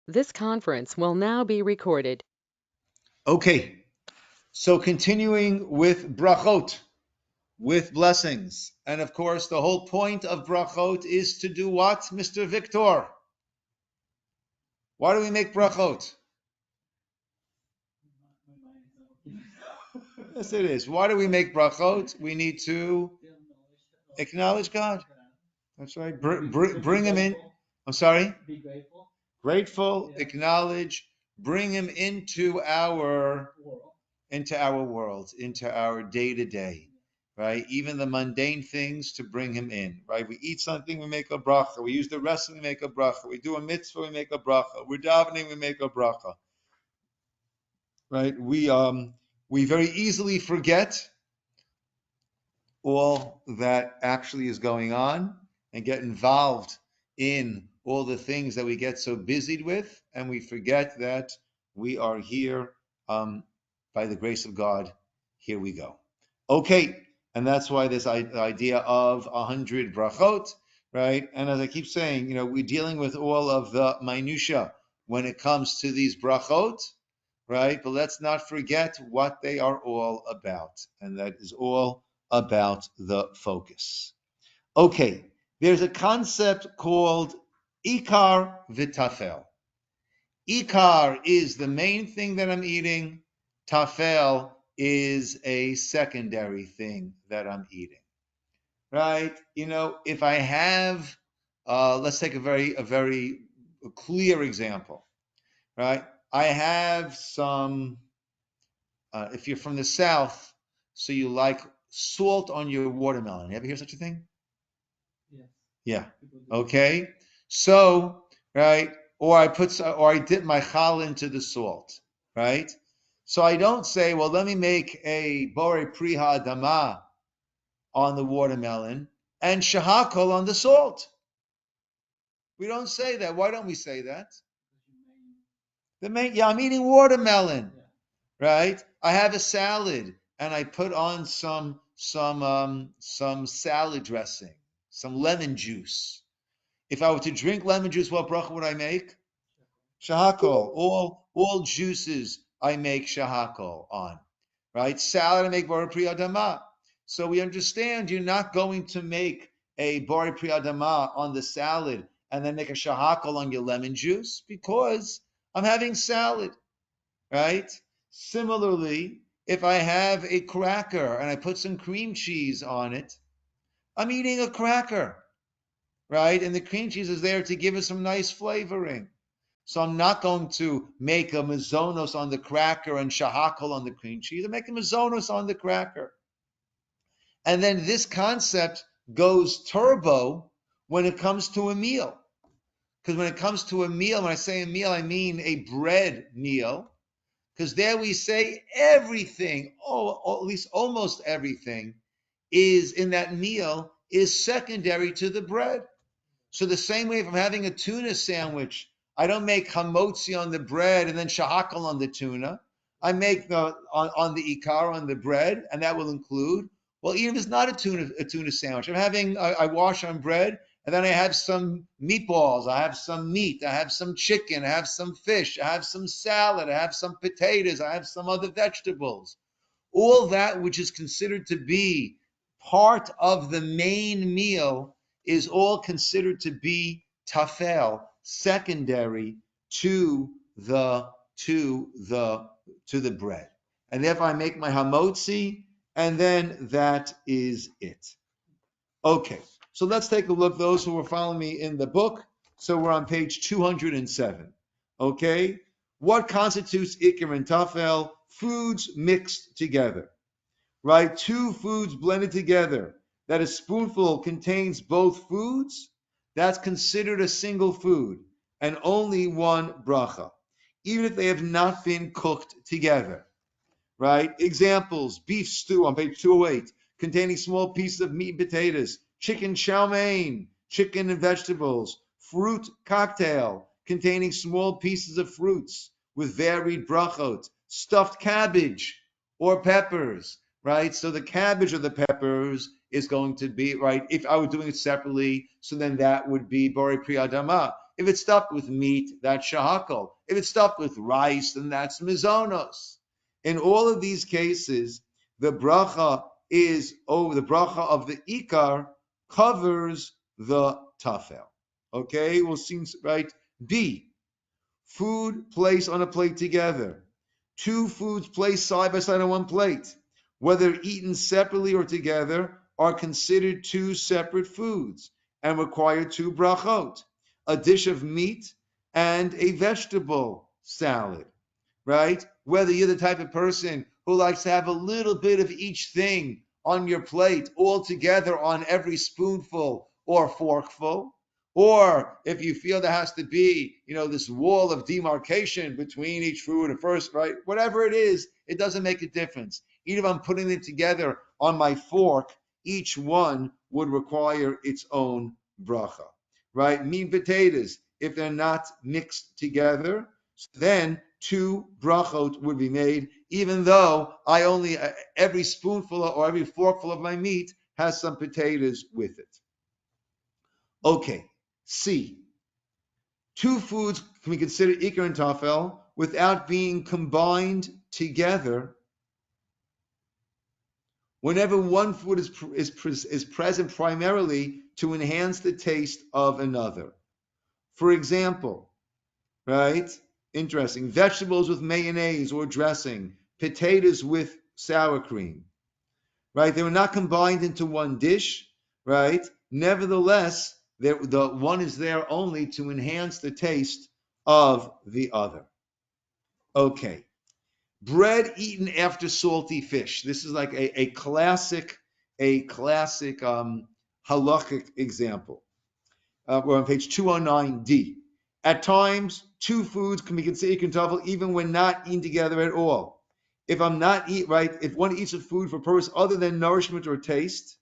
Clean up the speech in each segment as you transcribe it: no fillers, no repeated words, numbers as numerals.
This conference will now be recorded. Okay, so continuing with brachot, with blessings. And of course, the whole point of brachot is to do what, Mr. Victor? Why do we make brachot? Yes, it is. Why do we make brachot? We need to acknowledge God. That's right. Bring him in. I'm sorry? Grateful, acknowledge, bring him into our world, into our day to day, right? Even the mundane things to bring him in, right? We eat something, we make a bracha. We use the wrestling, we make a bracha. We do a mitzvah, we make a bracha. We're davening, we make a bracha, right? We very easily forget all that actually is going on and get involved in all the things that we get so busied with, and we forget that we are here by the grace of God. Here we go. Okay, and that's why this idea of 100 brachot, right? And as I keep saying, we're dealing with all of the minutia when it comes to these brachot, right? But let's not forget what they are all about, and that is all about the focus. Okay, there's a concept called ikar v'tafel. Ikar is the main thing that I'm eating. Tafel is a secondary thing that I'm eating. Right? If I have, let's take a very clear example. Right? I have some. If you're from the South, so you like salt on your watermelon. You ever hear such a thing? Yeah. Okay. So, right, or I dip my challah into the salt, right? So I don't say, well, let me make a bore priha adama on the watermelon and shahakol on the salt. We don't say that. Why don't we say that? I'm eating watermelon, right? I have a salad and I put on some salad dressing, some lemon juice. If I were to drink lemon juice, what bracha would I make? Shahakol. All juices I make shahakol on, right? Salad I make bori pri adama. So we understand you're not going to make a bori pri adama on the salad and then make a shahakol on your lemon juice because I'm having salad, right? Similarly, if I have a cracker and I put some cream cheese on it, I'm eating a cracker, right? And the cream cheese is there to give us some nice flavoring. So I'm not going to make a mazonos on the cracker and shahakal on the cream cheese. I make a mazonos on the cracker. And then this concept goes turbo when it comes to a meal. Because when it comes to a meal, when I say a meal, I mean a bread meal. Because there we say everything, or at least almost everything, is in that meal is secondary to the bread. So the same way if I'm having a tuna sandwich, I don't make hamotzi on the bread and then shahakal on the tuna. I make on the ikar on the bread, and that will include. Well, even if it's not a tuna sandwich, I wash on bread, and then I have some meatballs, I have some meat, I have some chicken, I have some fish, I have some salad, I have some potatoes, I have some other vegetables. All that which is considered to be part of the main meal is all considered to be tafel, secondary to the bread. And therefore I make my hamotzi, and then that is it. Okay, so let's take a look, those who are following me in the book. So we're on page 207. Okay, what constitutes ikar and tafel? Foods mixed together, right? Two foods blended together, that a spoonful contains both foods, that's considered a single food and only one bracha, even if they have not been cooked together, right? Examples: beef stew on page 208, containing small pieces of meat and potatoes; chicken chow mein, chicken and vegetables; fruit cocktail, containing small pieces of fruits with varied brachot; stuffed cabbage or peppers, right? So the cabbage or the peppers is going to be, right, if I were doing it separately, so then that would be bori pri adama. If it's stuffed with meat, that's shahakol. If it's stuffed with rice, then that's mizonos. In all of these cases, the bracha the bracha of the ikar covers the tafel. Okay, we'll see, right? B, food placed on a plate together. Two foods placed side by side on one plate, whether eaten separately or together, are considered two separate foods and require two brachot. A dish of meat and a vegetable salad, right? Whether you're the type of person who likes to have a little bit of each thing on your plate all together on every spoonful or forkful, or if you feel there has to be, this wall of demarcation between each food and first, right? Whatever it is, it doesn't make a difference. Even if I'm putting it together on my fork, each one would require its own bracha, right? Meat and potatoes, if they're not mixed together, then two brachot would be made, even though I only, every spoonful or every forkful of my meat has some potatoes with it. Okay, C. Two foods can be considered ikar and tafel without being combined together whenever one food is present primarily to enhance the taste of another. For example, right? Interesting. Vegetables with mayonnaise or dressing, potatoes with sour cream, right? They were not combined into one dish, right? Nevertheless, the one is there only to enhance the taste of the other. Okay. Bread eaten after salty fish. This is like a classic halachic example. We're on page 209D. At times, two foods can be considered ikar even when not eaten together at all. If one eats a food for purpose other than nourishment or taste,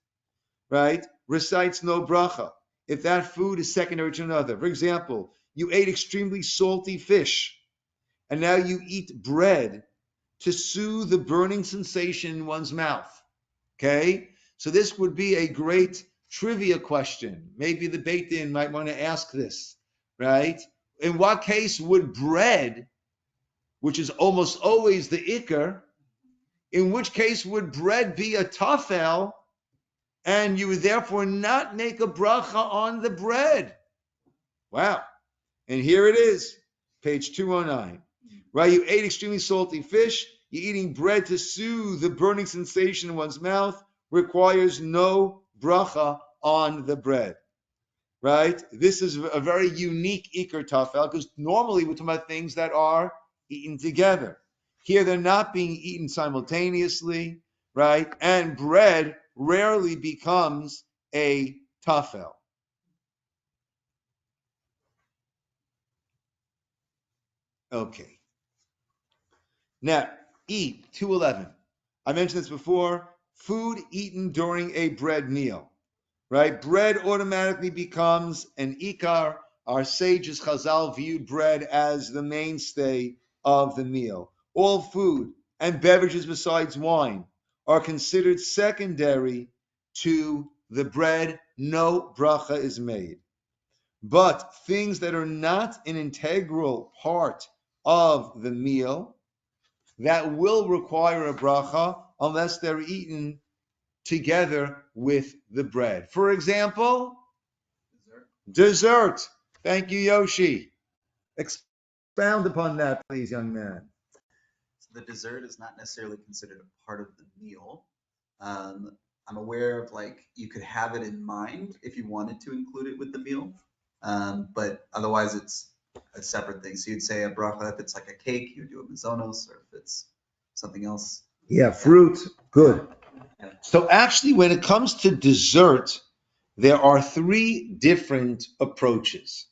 right, recites no bracha. If that food is secondary to another. For example, you ate extremely salty fish, and now you eat bread to soothe the burning sensation in one's mouth. Okay? So this would be a great trivia question. Maybe the Beit Din might want to ask this, right? In what case would bread, which is almost always the ikar, in which case would bread be a tafel, and you would therefore not make a bracha on the bread? Wow. And here it is, page 209. Right? You ate extremely salty fish. You're eating bread to soothe the burning sensation in one's mouth. Requires no bracha on the bread. Right? This is a very unique ikar tafel because normally we're talking about things that are eaten together. Here they're not being eaten simultaneously, right? And bread rarely becomes a tafel. Okay. Now, E, 211. I mentioned this before. Food eaten during a bread meal, right? Bread automatically becomes an ikar. Our sages Chazal viewed bread as the mainstay of the meal. All food and beverages besides wine are considered secondary to the bread. No bracha is made. But things that are not an integral part of the meal, that will require a bracha unless they're eaten together with the bread. For example, dessert. Thank you, Yoshi. Expound upon that, please, young man. So the dessert is not necessarily considered a part of the meal. I'm aware of you could have it in mind if you wanted to include it with the meal, but otherwise it's a separate thing. So you'd say a bracha if it's like a cake, you would do a mizonos, or if it's something else. Yeah, fruit, good. Yeah. So actually, when it comes to dessert, there are three different approaches.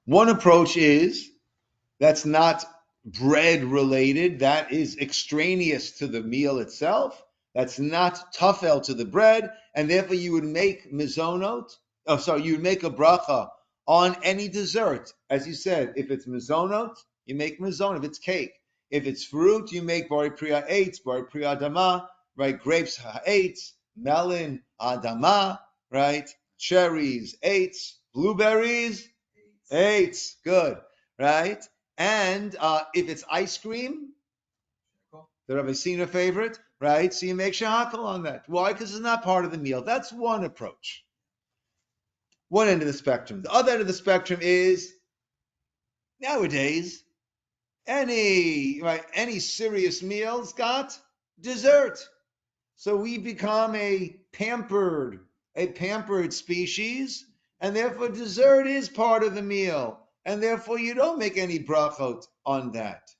One approach is that's not bread related, that is extraneous to the meal itself. That's not tafel to the bread, and therefore you would make mizonot. You would make a bracha on any dessert. As you said, if it's mizonot, you make mizonot. If it's cake, if it's fruit, you make bari priya eitz, bari priya adama, right? Grapes eitz, melon adama, right? Cherries eitz, blueberries 8. Good, right? And if it's ice cream, the Rabbi Ciner favorite, right? So you make shahakal on that. Why? Because it's not part of the meal. That's one approach. One end of the spectrum. The other end of the spectrum is nowadays any serious meal's got dessert. So we become a pampered species, and therefore dessert is part of the meal, and therefore you don't make any brachot on that.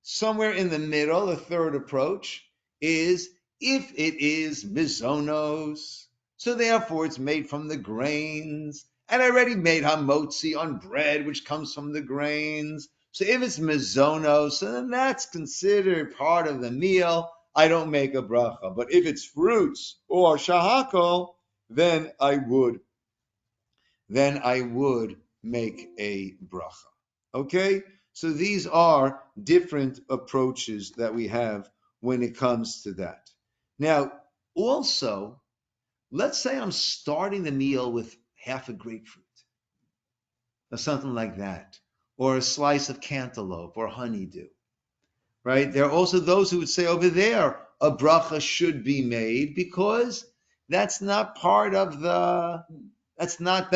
Somewhere in the middle, a third approach is if it is mizonos, so therefore it's made from the grains, and I already made hamotzi on bread, which comes from the grains. So if it's mizonos, then that's considered part of the meal. I don't make a bracha. But if it's fruits or shahakol, then I would make a bracha. Okay? So these are different approaches that we have when it comes to that. Now, also, let's say I'm starting the meal with half a grapefruit or something like that, or a slice of cantaloupe or honeydew, right? There are also those who would say over there a bracha should be made because that's not the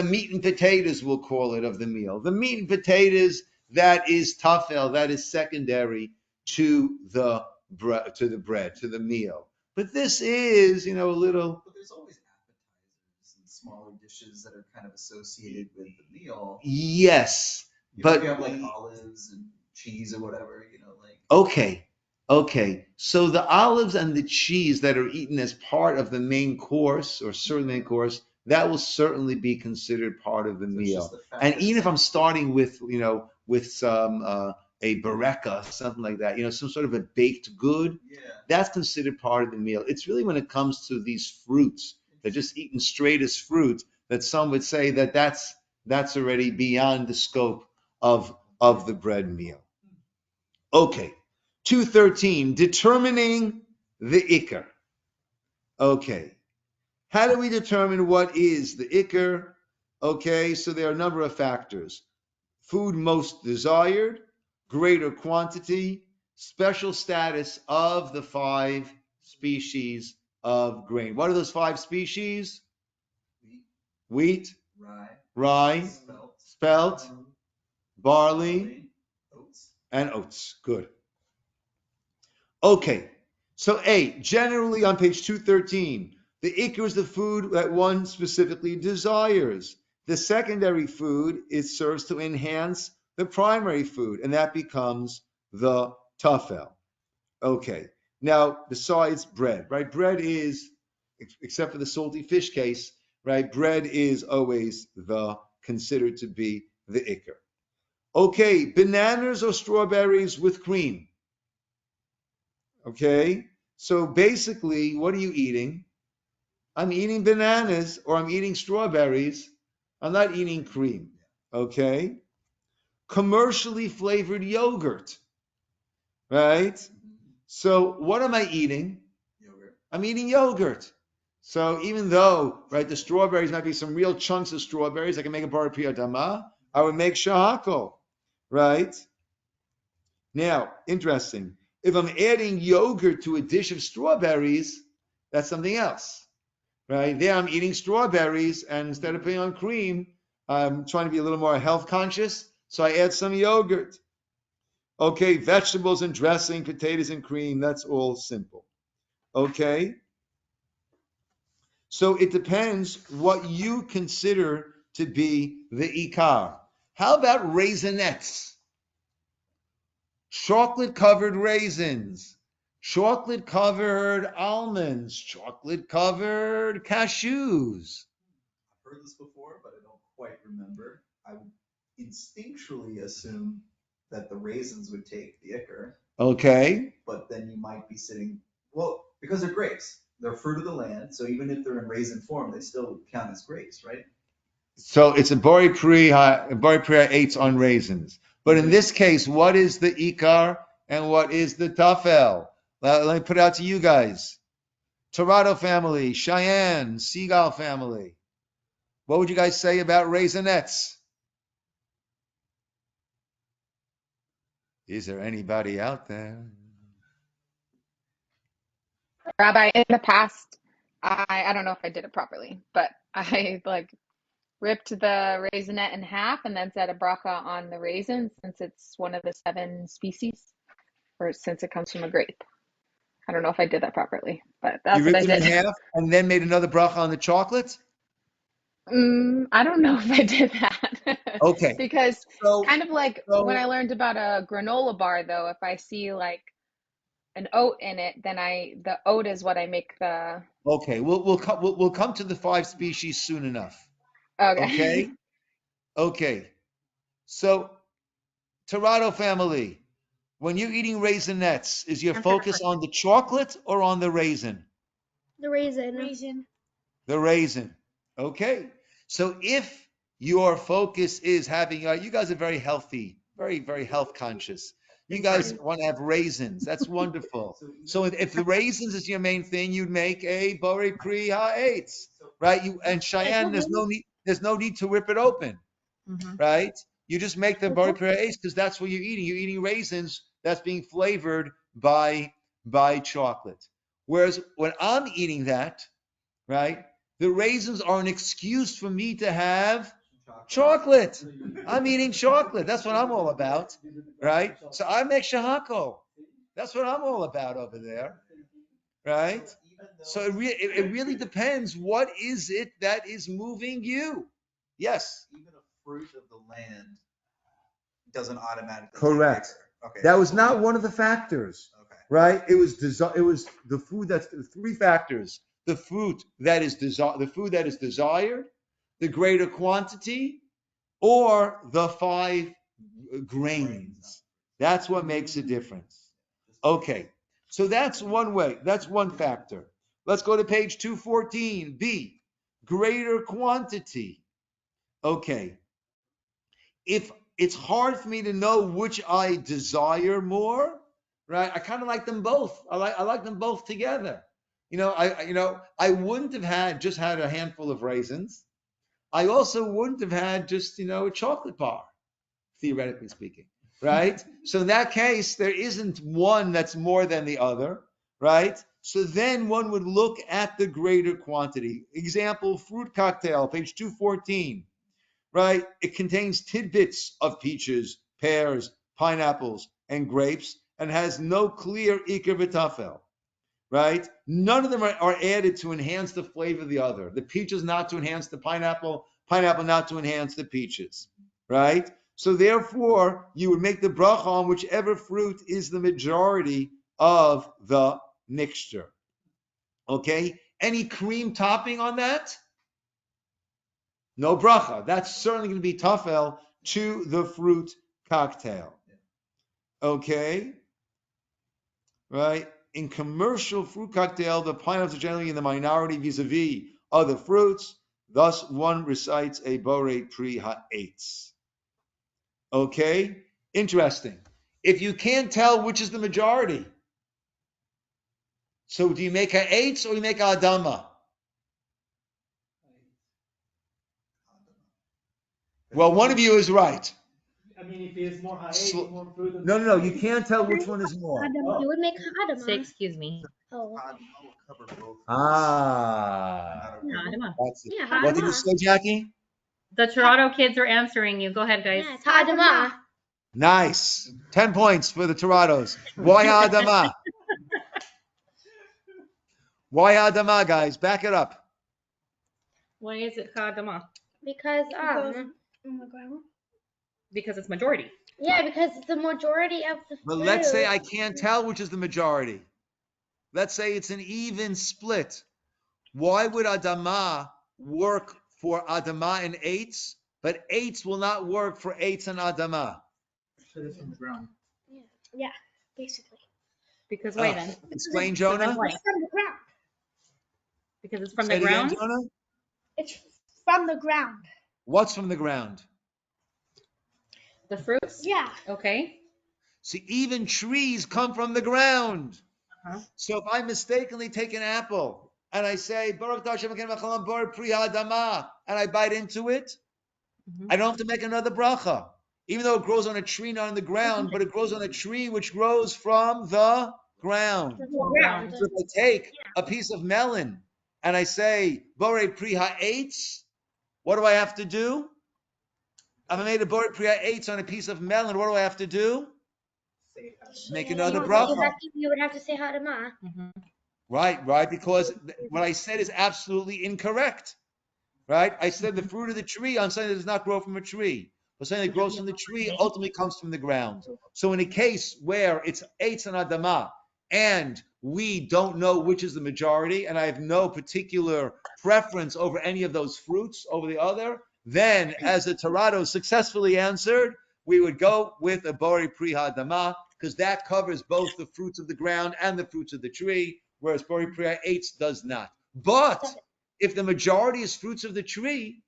meat and potatoes, we'll call it, of the meal. The meat and potatoes, that is tafel, that is secondary to the bread, to the meal. But this is, a little. But there's always appetizers and smaller dishes that are kind of associated with the meal. Yes, but you have like olives and cheese or whatever, like. Okay. So the olives and the cheese that are eaten as part of the main course, or certain main course, that will certainly be considered part of the meal. And even if I'm starting with, with some a bareka, something like that, some sort of a baked good, that's considered part of the meal. It's really when it comes to these fruits, they're just eaten straight as fruit, that some would say that's already beyond the scope of the bread meal. Okay, 213, determining the ikar. Okay, how do we determine what is the ikar? Okay, so there are a number of factors. Food most desired, greater quantity, special status of the 5 species of grain. What are those 5 species? Wheat, rye, spelt, barley, and oats. Good. Okay, so A, generally on page 213, the ikar is the food that one specifically desires. The secondary food serves to enhance the primary food, and that becomes the tafel. Okay, now besides bread, right? Bread is, except for the salty fish case, right? Bread is always considered to be the ikar. Okay, bananas or strawberries with cream. Okay, so basically, what are you eating? I'm eating bananas or I'm eating strawberries. I'm not eating cream. Okay, commercially flavored yogurt, right? So what am I eating? Yogurt. I'm eating yogurt. So even though, right, the strawberries might be some real chunks of strawberries, I can make a bar piyadama, I would make shahako, right? Now, interesting. If I'm adding yogurt to a dish of strawberries, that's something else, right? There I'm eating strawberries, and instead of putting on cream, I'm trying to be a little more health conscious, so I add some yogurt. Okay, vegetables and dressing, potatoes and cream, that's all simple. Okay? So it depends what you consider to be the ikar. How about raisinets? Chocolate-covered raisins, chocolate-covered almonds, chocolate-covered cashews. I've heard this before, but I don't quite remember. I would instinctually assume that the raisins would take the ikar. Okay. But then you might be sitting, well, because they're grapes. They're fruit of the land, so even if they're in raisin form, they still count as grapes, right? So it's a bari priya 8 on raisins. But in this case, what is the ikar and what is the tafel? Let me put it out to you guys. Torado family, Cheyenne, Seagull family. What would you guys say about raisinets? Is there anybody out there? Rabbi, in the past, I don't know if I did it properly, but I like ripped the raisinette in half and then said a bracha on the raisin since it's one of the 7 species, or since it comes from a grape. I don't know if I did that properly, but You that's what I ripped it in did. half and then made another bracha on the chocolate? I don't know if I did that Okay. because So, kind of like when I so learned about a granola bar, though, if I see like an oat in it, then the oat is what I make the. okay, we'll come to the 5 species soon enough. Okay. Okay? Okay. So, Torado family, when you're eating raisinets, is your focus on the chocolate or on the raisin? The raisin. The raisin. Okay. So if your focus is having, you guys are very healthy, very, very health conscious. You guys want to have raisins. That's wonderful. So if the raisins is your main thing, you'd make a Borei Pri Ha-Eitz, right? And Cheyenne, there's no need to rip it open, right? You just make the Borei Pri Ha-Eitz because that's what you're eating. You're eating raisins that's being flavored by chocolate. Whereas when I'm eating that, right? The raisins are an excuse for me to have chocolate. I'm eating chocolate. That's what I'm all about, right? So I make shahako. That's what I'm all about over there, right? So it really depends. What is it that is moving you? Yes. Even a fruit of the land doesn't automatically. Correct. Okay. That was not one of the factors. Okay. Right? It was the food that's 3 factors. The food that is desired, the greater quantity, or the 5 grains. That's what makes a difference. Okay. So that's one way. That's one factor. Let's go to page 214. B, greater quantity. Okay. If it's hard for me to know which I desire more, right? I kind of like them both. I like them both together. I wouldn't have had a handful of raisins. I also wouldn't have had just, a chocolate bar, theoretically speaking, right? So in that case, there isn't one that's more than the other, right? So then one would look at the greater quantity. Example, fruit cocktail, page 214. Right? It contains tidbits of peaches, pears, pineapples, and grapes, and has no clear ikar v'tafel. Right? None of them are added to enhance the flavor of the other. The peaches not to enhance the pineapple, pineapple not to enhance the peaches. Right? So therefore, you would make the bracha on whichever fruit is the majority of the mixture. Okay? Any cream topping on that? No bracha. That's certainly going to be tafel to the fruit cocktail. Okay? Right? In commercial fruit cocktail, the pineapples are generally in the minority vis-a-vis other fruits. Thus, one recites a borei pri ha-eitz. Okay? Interesting. If you can't tell which is the majority, so do you make a eitz or you make a adama? Well, one of you is right. I mean, if it's more high, more fruit. No. You can't tell which one is more. You would make Adama. Say, excuse me. Oh. Ah. Adama. That's it. Yeah, What did you Adama. say, Jackie? The Toronto kids are answering you. Go ahead, guys. Yeah, it's Adama. Nice. 10 points for the Torontos. Why Adama? Why Adama, guys? Back it up. Why is it Adama? Because Because it's majority. yeah, because the majority of the But fruit. let's say I can't tell which is the majority. Let's say it's an even split. Why would Adama work for Adama and eights, but eights will not work for eights and Adama? Because it's from the ground. Yeah, basically. Because wait then. Explain, Jonah. It's from the ground. Because it's from Say the it again, ground. Jonah. It's from the ground. What's from the ground? The fruits. Yeah. Okay. See, even trees come from the ground. Uh-huh. So if I mistakenly take an apple and I say, Baruch Hashem Pri Adama, and I bite into it, I don't have to make another bracha. even though it grows on a tree, not on the ground, but it grows on a tree which grows from the ground. Ground. So if I take a piece of melon and I say, Bore Pri Ha'etz, what do I have to do? If I made a Bore Pri Ha'etz on a piece of melon, what do I have to do? Make another bracha. You would have to say Hadamah. Right, because what I said is absolutely incorrect. Right? I said the fruit of the tree on something that does not grow from a tree. But something that grows from the tree ultimately comes from the ground. So in a case where it's eitz and adama, and we don't know which is the majority, and I have no particular preference over any of those fruits over the other, then as the Torado successfully answered, we would go with a bori pri hadama, because that covers both the fruits of the ground and the fruits of the tree, whereas bori pri eitz does not. But if the majority is fruits of the tree,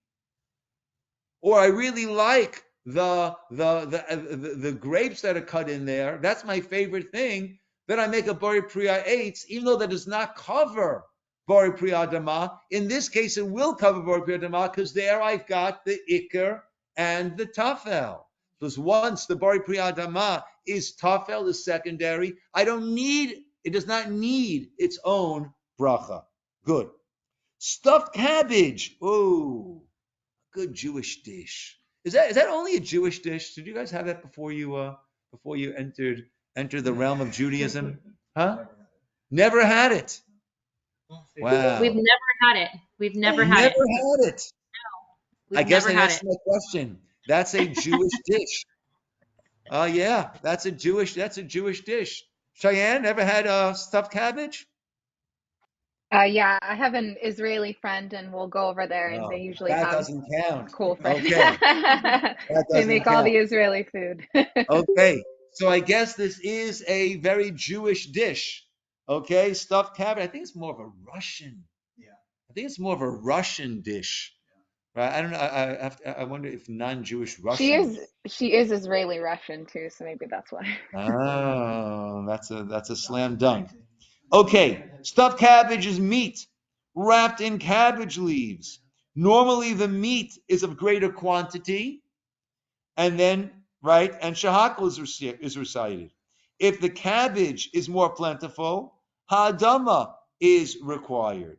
or I really like the grapes that are cut in there, that's my favorite thing, then I make a bori priya eitz, even though that does not cover bori priya dama. In this case, it will cover bori priya dama because there I've got the ikar and the tafel. Because once the bori priya dama is tafel, is secondary, it does not need its own bracha. Good. Stuffed cabbage. Oh, good Jewish dish. Is that only a Jewish dish? Did you guys have that before you entered the realm of Judaism? Huh? Never had it. Wow. We've never had it. We've never had Never it. had it. We've I guess never that had answers it. my question. That's a Jewish dish. Yeah, that's a Jewish dish. Cheyenne, ever had stuffed cabbage? Yeah, I have an Israeli friend, and we'll go over there, and they No, usually that have doesn't count. cool food. Okay, that They doesn't make all count. the Israeli food. Okay, so I guess this is a very Jewish dish. Okay, stuffed cabbage. I think it's more of a Russian. Yeah. I think it's more of a Russian dish, right? I don't know. I wonder if non-Jewish She Russians. is she is Israeli Russian too, so maybe that's why. Oh, that's a slam dunk. Okay, stuffed cabbage is meat wrapped in cabbage leaves. Normally, the meat is of greater quantity, and then and shahakal is recited. If the cabbage is more plentiful, ha'adama is required.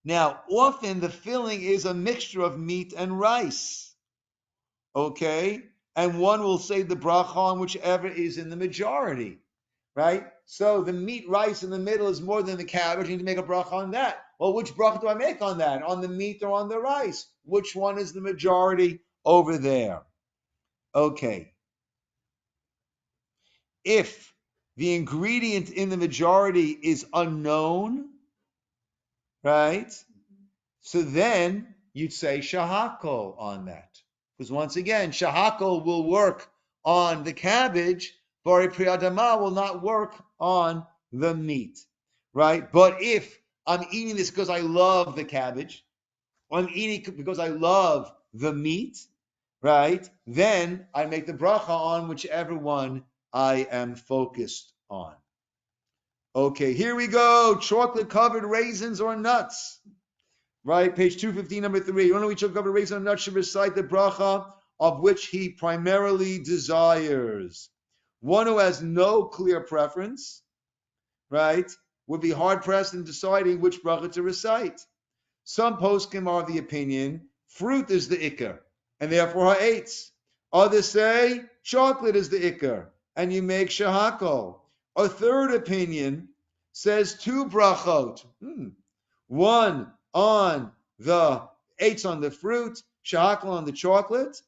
Now, often the filling is a mixture of meat and rice. Okay, and one will say the bracha on whichever is in the majority, right? So the meat rice in the middle is more than the cabbage. You need to make a bracha on that. Well, which bracha do I make on that? On the meat or on the rice? Which one is the majority over there? Okay. If the ingredient in the majority is unknown, right? So then you'd say shahakol on that. Because once again, shahakol will work on the cabbage, bari priyadama will not work on the meat, right? But if I'm eating this because I love the cabbage, or I'm eating because I love the meat, right? Then I make the bracha on whichever one I am focused on. Okay, here we go. Chocolate covered raisins or nuts. Right, page 215, number 3. One of each covered raisins or nuts should recite the bracha of which he primarily desires. One who has no clear preference, right, would be hard pressed in deciding which bracha to recite. Some poskim are of the opinion fruit is the ikar, and therefore ha'etz. Others say chocolate is the ikar, and you make shahakol. A third opinion says two brachot. One on the eitz on the fruit, shahakol on the chocolate.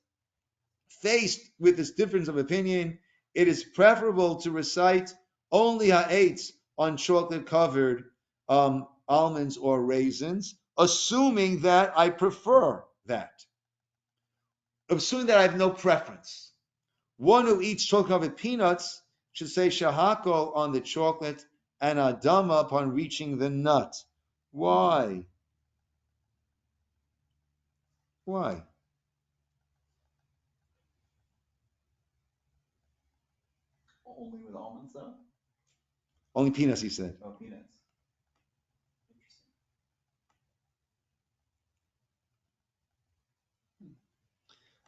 Faced with this difference of opinion, it is preferable to recite only ha'etz on chocolate covered almonds or raisins, assuming that I prefer that. Assuming that I have no preference. One who eats chocolate covered peanuts should say shahakol on the chocolate and adama upon reaching the nut. Why? Why? Only with almonds, though? Only peanuts, he said. Oh, peanuts.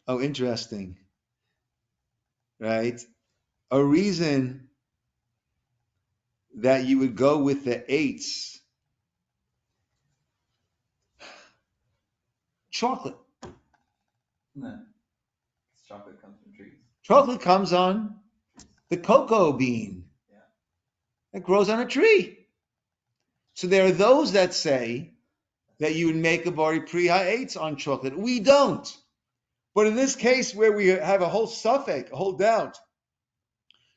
Oh, interesting. right? A reason that you would go with the 8s, chocolate. No. Chocolate comes from trees. Chocolate comes on the cocoa bean. Yeah. It grows on a tree. So there are those that say that you would make a bari pri ha'etz on chocolate. We don't. But in this case where we have a whole suffix, a whole doubt,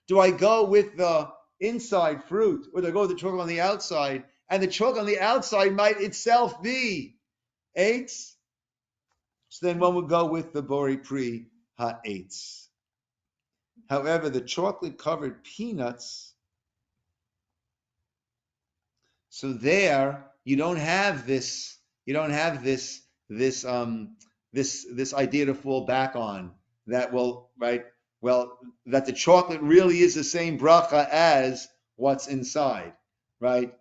do I go with the inside fruit or do I go with the chocolate on the outside? And the chocolate on the outside might itself be 8s. So then one would go with the bari pri ha'etz. However, the chocolate covered peanuts, so there you don't have this this idea to fall back on that that the chocolate really is the same bracha as what's inside, right?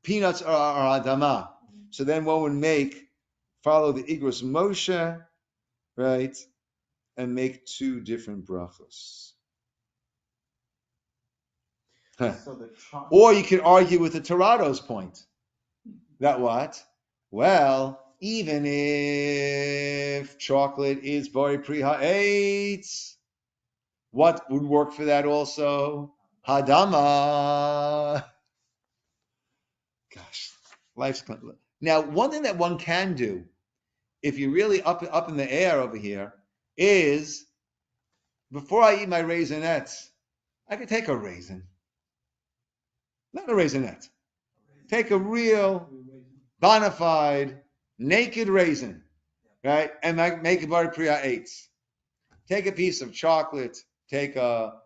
Peanuts are adama. So then one would follow the Igros Moshe, right? And make 2 different brachos. So Or you could argue with the Torado's point. That what? Well, even if chocolate is bari pri ha'etz, what would work for that also? Hadama. Gosh, life's now. One thing that one can do, if you're really up in the air over here, is before I eat my raisinets, I could take a raisin, not a raisinette. Take a real bona fide naked raisin, right? And make a bari pri ha'etz. Take a piece of chocolate, take a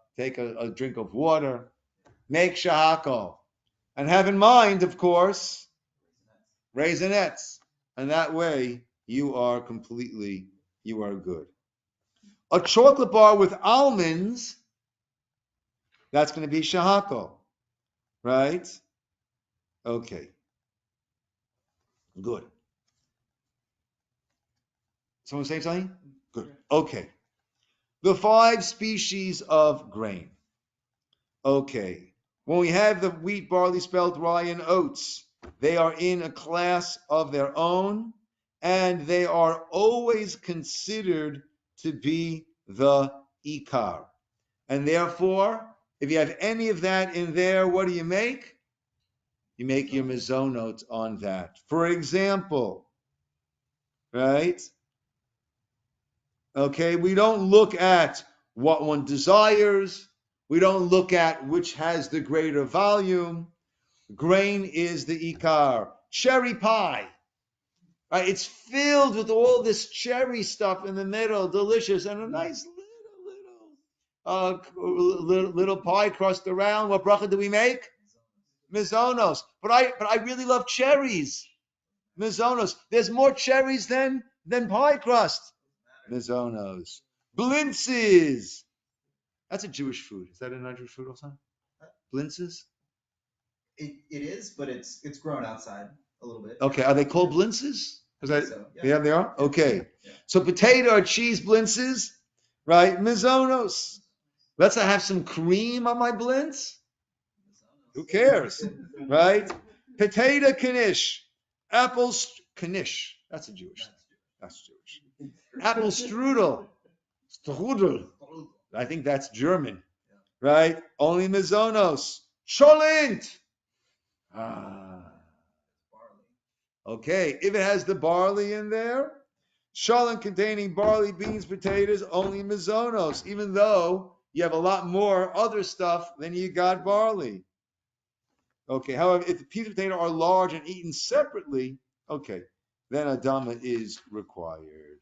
drink of water, make shahako, and have in mind, of course, raisinets. And that way you are good. A chocolate bar with almonds, that's going to be shahako, right? Okay, good. Someone say something? Good. Okay. The 5 species of grain. Okay. When we have the wheat, barley, spelt, rye, and oats, they are in a class of their own, and they are always considered to be the ikar. And therefore, if you have any of that in there, what do you make? You make your mezonot on that. For example, right? Okay, we don't look at what one desires. We don't look at which has the greater volume. Grain is the ikar. Cherry pie, right? It's filled with all this cherry stuff in the middle, delicious, and a nice little pie crust around. What bracha do we make? Mizonos. But I really love cherries. Mizonos. There's more cherries than pie crust. Mizonos. Blintzes. That's a Jewish food. Is that a non-Jewish food also? Blintzes? It is, but it's grown outside a little bit. Okay, are they called blintzes? So, yeah, they are? Okay. Yeah. So potato or cheese blintzes, right? Mizonos. Let's have some cream on my blintz. Who cares, right? Potato knish. Apple knish. That's a Jewish thing. That's Jewish. Apple strudel. Strudel. I think that's German, right? Only mizonos. Cholent. Okay, if it has the barley in there, cholent containing barley, beans, potatoes, only mizonos, even though you have a lot more other stuff than you got barley. Okay, however, if the peas and potato are large and eaten separately, okay, then adama is required.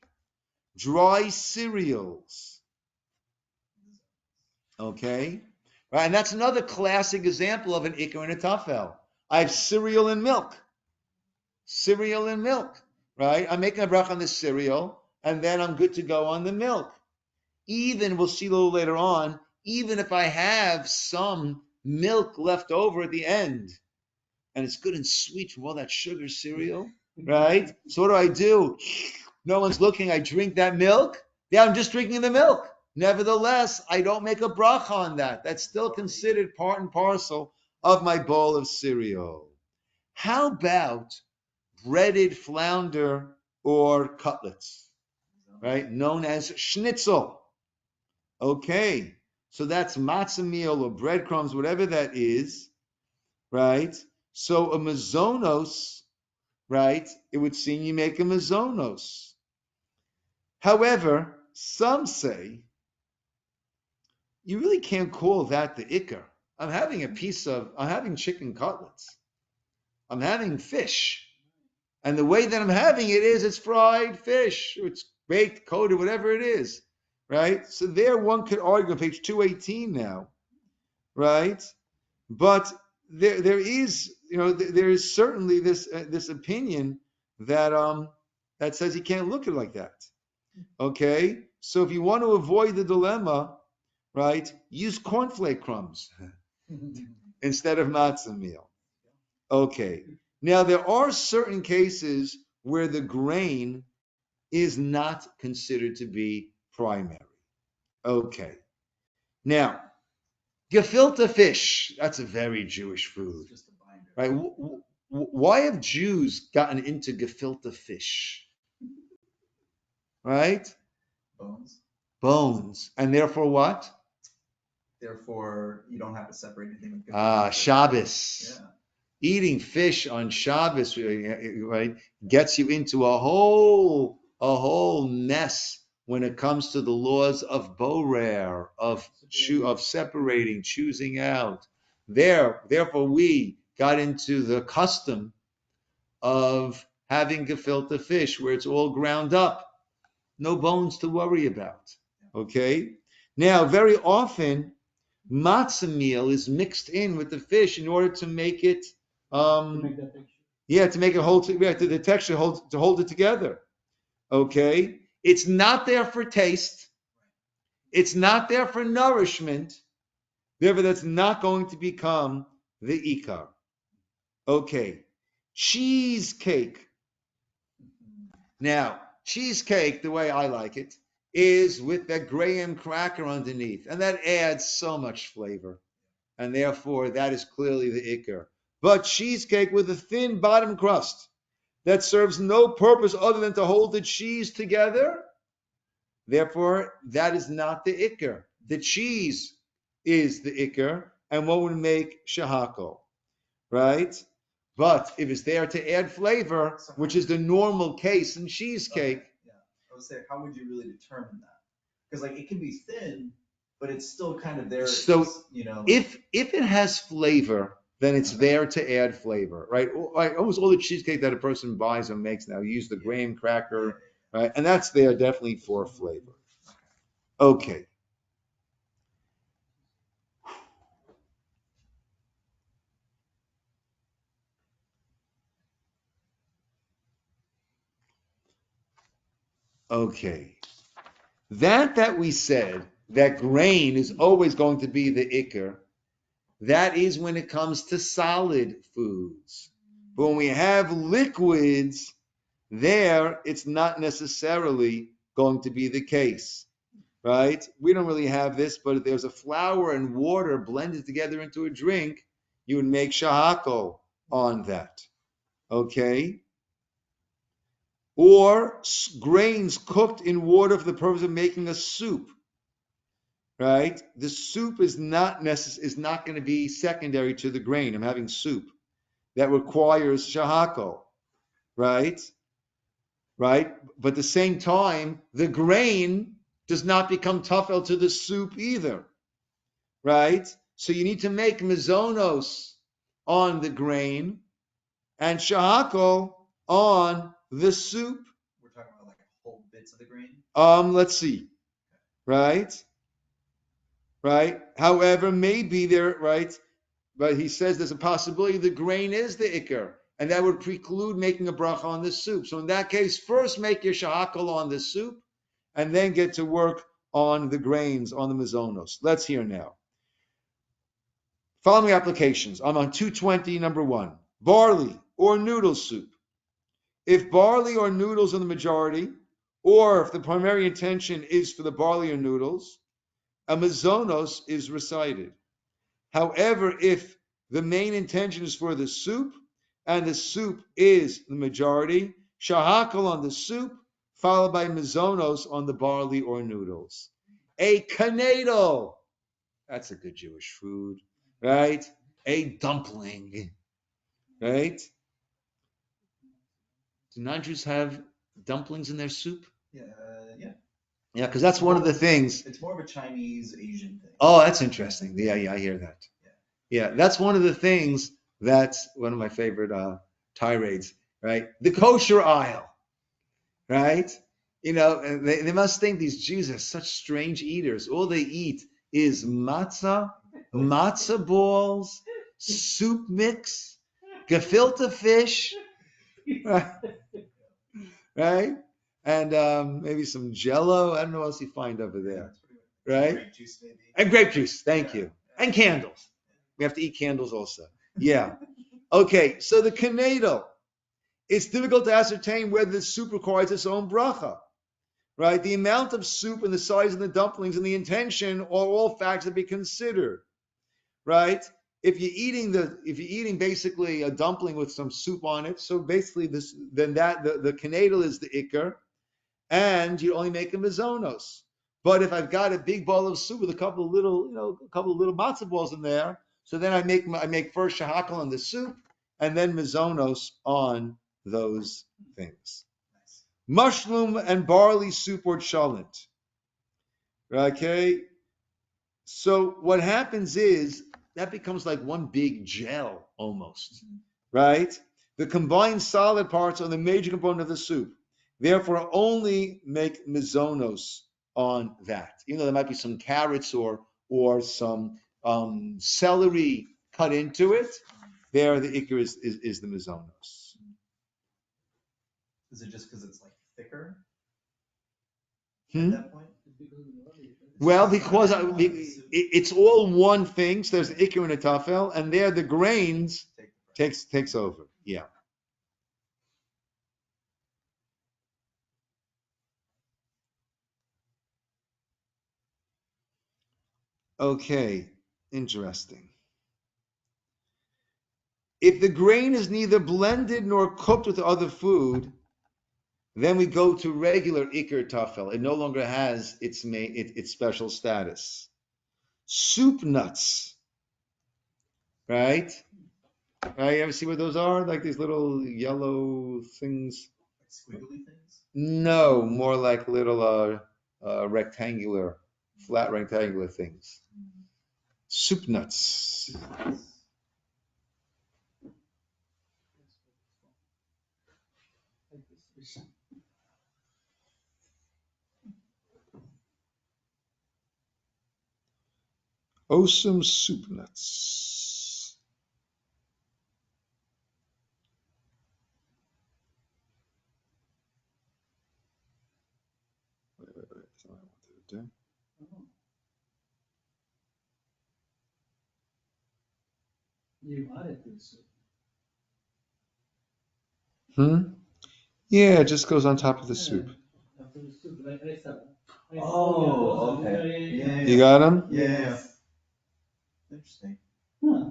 Dry cereals. Okay, right, and that's another classic example of an ikar and a tafel. I have cereal and milk. Cereal and milk, right? I'm making a bracha on the cereal, and then I'm good to go on the milk. Even, we'll see a little later on, even if I have some milk left over at the end, and it's good and sweet from all that sugar cereal, right? So what do? No one's looking. I drink that milk. Yeah, I'm just drinking the milk. Nevertheless, I don't make a bracha on that. That's still considered part and parcel of my bowl of cereal. How about breaded flounder or cutlets, right? Known as schnitzel. Okay, so that's matzah meal or breadcrumbs, whatever that is, right? So a mazonos, right? It would seem you make a mazonos. However, some say you really can't call that the ikar. I'm having chicken cutlets. I'm having fish. And the way that I'm having it is it's fried fish, or it's baked, coated, whatever it is, right? So there one could argue on page 218 now, right? But there is, there is certainly this opinion that that says you can't look at it like that. Okay? So if you want to avoid the dilemma, right, use cornflake crumbs instead of matzah meal. Okay. Now, there are certain cases where the grain is not considered to be primary. Okay. Now, gefilte fish, that's a very Jewish food. Right? Why have Jews gotten into gefilte fish? Right? Bones. And therefore what? Therefore, you don't have to separate anything with gefilte. Shabbos. Yeah. Eating fish on Shabbos, right, gets you into a whole mess when it comes to the laws of borer, of separating, choosing out. Therefore, we got into the custom of having gefilte fish where it's all ground up, no bones to worry about. Okay. Now, very often, matzah meal is mixed in with the fish in order to make it. To make it hold the texture to hold it together. Okay, it's not there for taste. It's not there for nourishment. Therefore, that's not going to become the ikar. Okay, cheesecake. Now, cheesecake, the way I like it, is with that graham cracker underneath, and that adds so much flavor, and therefore that is clearly the ikar. But cheesecake with a thin bottom crust that serves no purpose other than to hold the cheese together, therefore that is not the ikar. The cheese is the ikar, and what would make shahako, right? But if it's there to add flavor, which is the normal case in cheesecake. Okay. Yeah, I would say, how would you really determine that? Because it can be thin, but it's still kind of there. So if it has flavor, then it's there to add flavor, right? Almost all the cheesecake that a person buys or makes now use the graham cracker, right? And that's there definitely for flavor. Okay. Okay. That we said that grain is always going to be the ikar, that is when it comes to solid foods. But when we have liquids, there it's not necessarily going to be the case, right? We don't really have this, but if there's a flour and water blended together into a drink, you would make shahako on that, okay? Or grains cooked in water for the purpose of making a soup, right? The soup is not going to be secondary to the grain. I'm having soup that requires shahako, right? Right? But at the same time, the grain does not become tafel to the soup either, right? So you need to make mizonos on the grain and shahako on the soup. We're talking about whole bits of the grain? Let's see, right? Right? However, maybe there, right? But he says there's a possibility the grain is the ikar, and that would preclude making a bracha on the soup. So in that case, first make your shahakal on the soup, and then get to work on the grains, on the mizonos. Let's hear now. Following applications. I'm on 220, number 1. Barley or noodle soup. If barley or noodles are the majority, or if the primary intention is for the barley or noodles, a mazonos is recited. However, if the main intention is for the soup, and the soup is the majority, shahakal on the soup, followed by mazonos on the barley or noodles. A kanadel, that's a good Jewish food, right? A dumpling, right? Do non-Jews have dumplings in their soup? Yeah, yeah. Yeah, because that's one of the things. It's more of a Chinese Asian thing. Oh, that's interesting. Yeah, I hear that. Yeah, that's one of the things. That's one of my favorite tirades, right? The kosher aisle, right? And they must think these Jews are such strange eaters. All they eat is matzah balls, soup mix, gefilte fish, right? And maybe some Jello. I don't know what else you find over there, right? Grape juice, maybe. And grape juice. Thank you. And candles. We have to eat candles also. Yeah. Okay. So the kanadel. It's difficult to ascertain whether the soup requires its own bracha, right? The amount of soup and the size of the dumplings and the intention are all factors to be considered, right? If you're eating basically a dumpling with some soup on it, so basically then the kanadel is the ikar, and you only make a mazonos. But if I've got a big bowl of soup with a couple of little matzah balls in there, so then I make first shahakal on the soup, and then mazonos on those things. Mushroom and barley soup or cholent. Okay. So what happens is that becomes like one big gel almost, right? The combined solid parts are the major component of the soup. Therefore, only make mazonos on that. Even though there might be some carrots or some celery cut into it, there the ikar is the mazonos. Is it just because it's like thicker Hmm? at that point? Well, because it's all one thing. So there's the ikar and a tafel, and there the grains takes over. Yeah. Okay. Interesting. If the grain is neither blended nor cooked with other food, then we go to regular ikar tafel. It no longer has its special status. Soup nuts, right? Right? You ever see what those are? Like these little yellow things. Like squiggly things? No, more like little rectangular, flat rectangular things. Soup nuts. Awesome soup nuts. Wait. That's not what I wanted to do. You added to the soup. Yeah, it just goes on top of the soup. After the soup, like I said. Oh, okay. Yeah. You got them? Yeah. Interesting. Huh.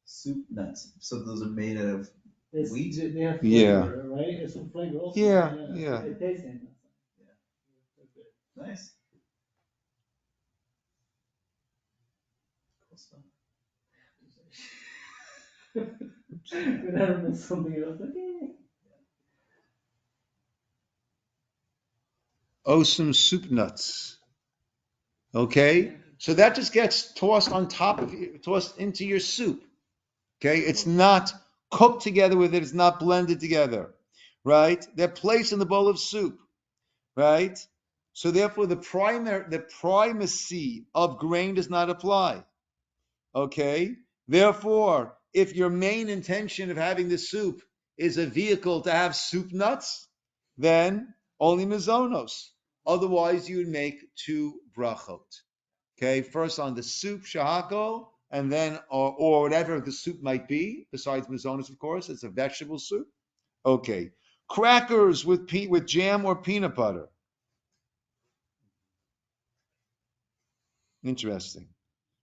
Soup nuts. So those are made out of It's, wheat? they have Yeah. flavor, right? It's some flavor also. Yeah. It tastes in. Nice. Cool stuff. When I remember something else, okay. Awesome soup nuts. Okay, so that just gets tossed into your soup. Okay, it's not cooked together with it. It's not blended together, right? They're placed in the bowl of soup, right? So therefore, the primacy of grain does not apply. Okay, therefore, if your main intention of having the soup is a vehicle to have soup nuts, then only mazonos. Otherwise, you would make two brachot. Okay, first on the soup shahako, and then or whatever the soup might be, besides mazonos, of course, it's a vegetable soup. Okay, crackers with jam or peanut butter. Interesting.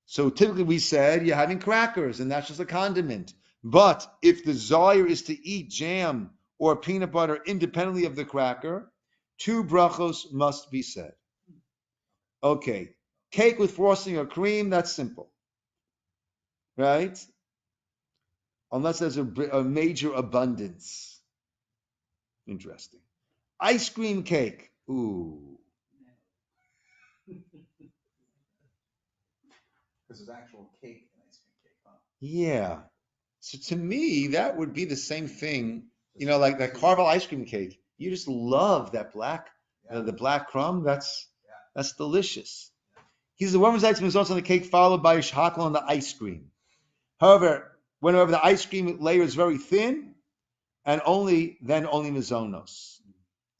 So typically we said you're having crackers and that's just a condiment. But if the desire is to eat jam or peanut butter independently of the cracker, 2 brachos must be said. Okay. Cake with frosting or cream, that's simple. Right? Unless there's a major abundance. Interesting. Ice cream cake. Ooh. Because there's actual cake in ice cream cake, huh? Yeah. So to me, that would be the same thing, like that caramel ice cream cake. You just love that black, the black crumb. That's delicious. He says the woman's item is also on the cake, followed by a shahakal on the ice cream. However, whenever the ice cream layer is very thin, and only mizonos.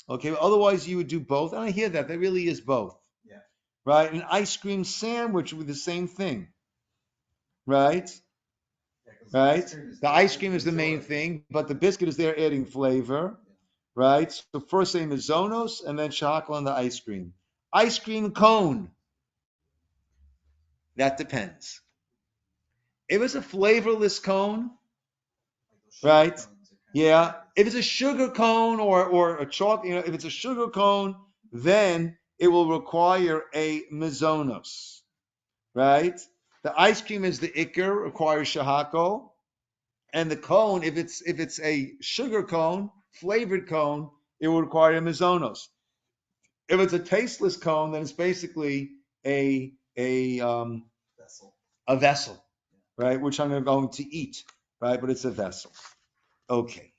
Okay, but otherwise you would do both. And I hear that. There really is both. Yeah. Right? An ice cream sandwich would be the same thing. Right? Right? The ice cream is the main thing, but the biscuit is there adding flavor. Right? So first say mizonos and then shahakal on the ice cream. Ice cream cone. That depends. If it's a flavorless cone, right? Yeah. If it's a sugar cone or a chalk, if it's a sugar cone, then it will require a mizonos, right? The ice cream is the ikr, requires shahako, and the cone, if it's a sugar cone, flavored cone, it will require a mizonos. If it's a tasteless cone, then it's basically a vessel, right? Which I'm going to eat, right? But it's a vessel. Okay.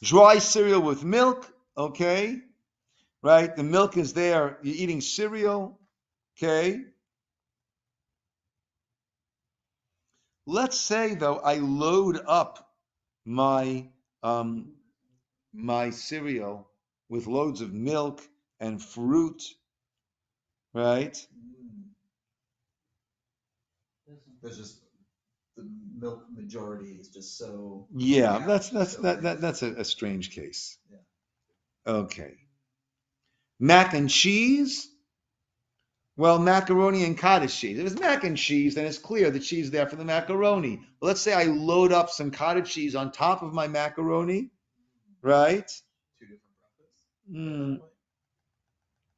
Dry cereal with milk, okay, right? The milk is there. You're eating cereal, okay. Let's say though I load up my my cereal with loads of milk and fruit, right? There's just the milk majority is just so. Yeah, that's a strange case. Yeah. Okay. Mac and cheese. Well, macaroni and cottage cheese. If it's mac and cheese, then it's clear the cheese is there for the macaroni. But let's say I load up some cottage cheese on top of my macaroni, right? 2 different breakfasts.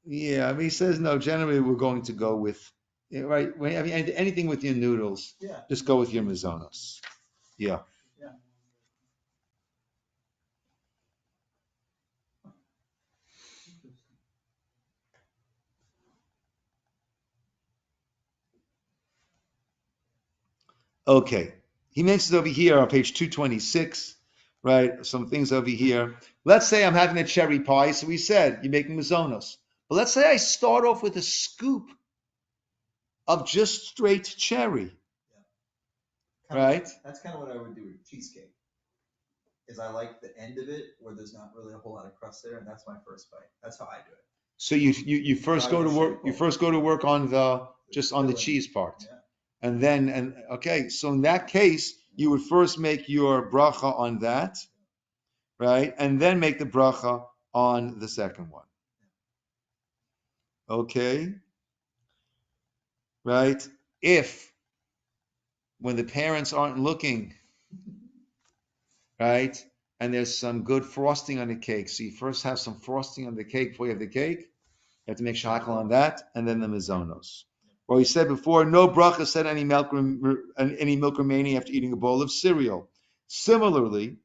Yeah, I mean, he says no. Generally, we're going to go with, right? I mean, anything with your noodles, just go with your mizonos. Yeah. Okay. He mentions over here on page 226, right? Some things over here. Let's say I'm having a cherry pie. So we said you're making mizonos. But let's say I start off with a scoop of just straight cherry, right? That's kind of what I would do with cheesecake. Is I like the end of it where there's not really a whole lot of crust there, and that's my first bite. That's how I do it. So you first go to work. You first go to work on the cheese part, and then okay. So in that case, you would first make your bracha on that, right, and then make the bracha on the second one. Okay, right? If when the parents aren't looking, right, and there's some good frosting on the cake, so you first have some frosting on the cake before you have the cake. You have to make shahakal on that, and then the mizonos. Well, we said before, no bracha said any milk remaining after eating a bowl of cereal. Similarly,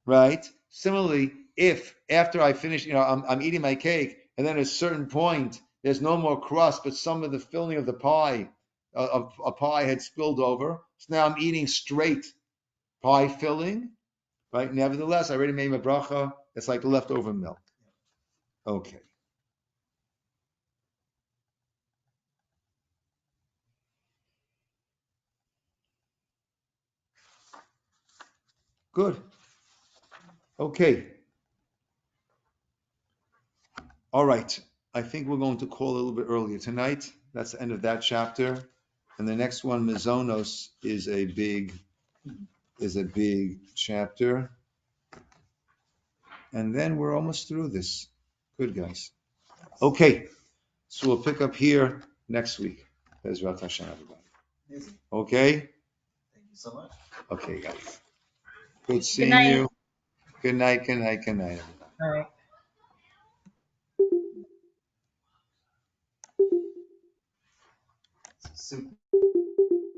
right? Similarly, if after I finish, I'm eating my cake, and then at a certain point there's no more crust, but some of the filling of the pie, of a pie had spilled over. So now I'm eating straight pie filling, right? Nevertheless, I already made my bracha. It's like leftover milk. Okay. Good. Okay. All right. I think we're going to call a little bit earlier tonight. That's the end of that chapter. And the next one, Mizonos, is a big chapter. And then we're almost through this. Good, guys. Okay. So we'll pick up here next week. Bezrat Hashem, everybody. Amazing. Okay? Thank you so much. Okay, guys. Good Good seeing night. you. Good night, good night, good night, everybody. All right. Super.